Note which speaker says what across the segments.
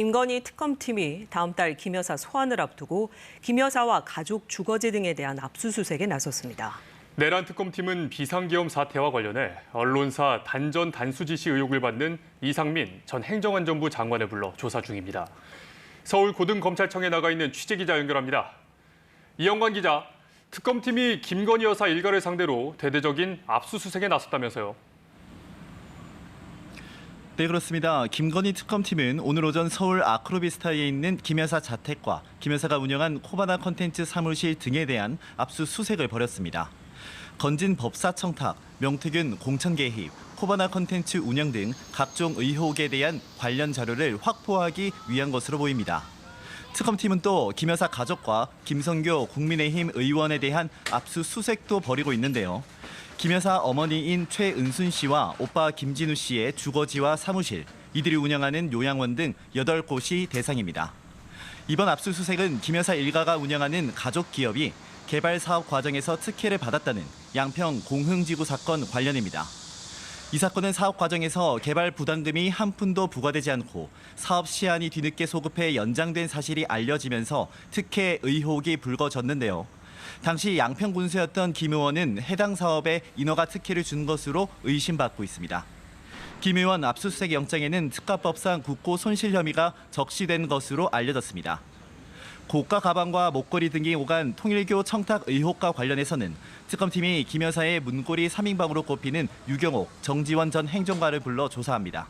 Speaker 1: 김건희 특검팀이 다음 달 김 여사 소환을 앞두고 김 여사와 가족 주거지 등에 대한 압수수색에 나섰습니다.
Speaker 2: 내란 특검팀은 비상계엄 사태와 관련해 언론사 단전 단수 지시 의혹을 받는 이상민 전 행정안전부 장관을 불러 조사 중입니다. 서울 고등검찰청에 나가 있는 취재기자 연결합니다. 이영관 기자, 특검팀이 김건희 여사 일가를 상대로 대대적인 압수수색에 나섰다면서요?
Speaker 3: 네, 그렇습니다. 김건희 특검팀은 오늘 오전 서울 아크로비스타에 있는 김 여사 자택과 김 여사가 운영한 코바나 컨텐츠 사무실 등에 대한 압수수색을 벌였습니다. 건진 법사 청탁, 명태균 공천 개입, 코바나 컨텐츠 운영 등 각종 의혹에 대한 관련 자료를 확보하기 위한 것으로 보입니다. 특검팀은 또 김 여사 가족과 김성교 국민의힘 의원에 대한 압수수색도 벌이고 있는데요. 김 여사 어머니인 최은순 씨와 오빠 김진우 씨의 주거지와 사무실, 이들이 운영하는 요양원 등 8곳이 대상입니다. 이번 압수수색은 김 여사 일가가 운영하는 가족 기업이 개발 사업 과정에서 특혜를 받았다는 양평 공흥지구 사건 관련입니다. 이 사건은 사업 과정에서 개발 부담금이 한 푼도 부과되지 않고 사업 시한이 뒤늦게 소급해 연장된 사실이 알려지면서 특혜 의혹이 불거졌는데요. 당시 양평 군수였던 김 의원은 해당 사업에 인허가 특혜를 준 것으로 의심받고 있습니다. 김 의원 압수수색 영장에는 특가법상 국고 손실 혐의가 적시된 것으로 알려졌습니다. 고가 가방과 목걸이 등이 오간 통일교 청탁 의혹과 관련해서는 특검팀이 김 여사의 문고리 3인방으로 꼽히는 유경옥, 정지원 전 행정관을 불러 조사합니다.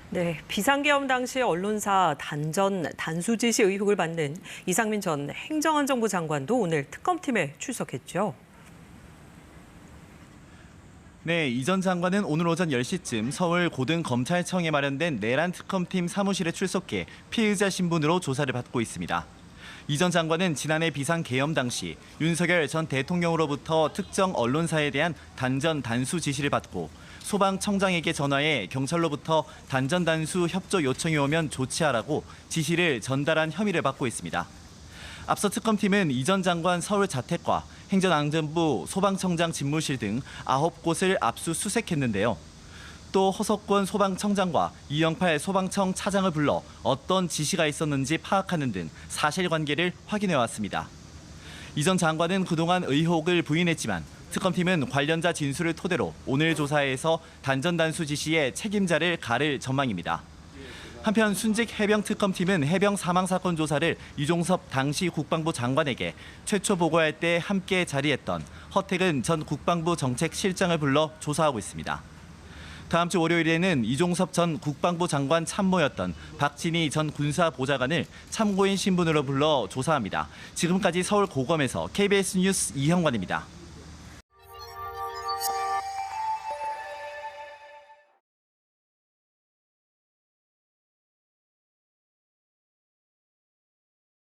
Speaker 1: 네, 비상계엄 당시 언론사 단전 단수 지시 의혹을 받는 이상민 전 행정안전부 장관도 오늘 특검팀에 출석했죠.
Speaker 3: 네, 이 전 장관은 오늘 오전 10시쯤 서울 고등검찰청에 마련된 내란 특검팀 사무실에 출석해 피의자 신분으로 조사를 받고 있습니다. 이 전 장관은 지난해 비상계엄 당시 윤석열 전 대통령으로부터 특정 언론사에 대한 단전 단수 지시를 받고 소방청장에게 전화해 경찰로부터 단전 단수 협조 요청이 오면 조치하라고 지시를 전달한 혐의를 받고 있습니다. 앞서 특검팀은 이 전 장관 서울 자택과 행정안전부 소방청장 집무실 등 9곳을 압수수색했는데요. 또 허석권 소방청장과 이영팔 소방청 차장을 불러 어떤 지시가 있었는지 파악하는 등 사실관계를 확인해왔습니다. 이 전 장관은 그동안 의혹을 부인했지만 특검팀은 관련자 진술을 토대로 오늘 조사에서 단전 단수 지시의 책임자를 가를 전망입니다. 한편 순직 해병특검팀은 해병 사망 사건 조사를 이종섭 당시 국방부 장관에게 최초 보고할 때 함께 자리했던 허태근 전 국방부 정책실장을 불러 조사하고 있습니다. 다음 주 월요일에는 이종섭 전 국방부 장관 참모였던 박진희 전 군사보좌관을 참고인 신분으로 불러 조사합니다. 지금까지 서울 고검에서 KBS 뉴스 이형관입니다.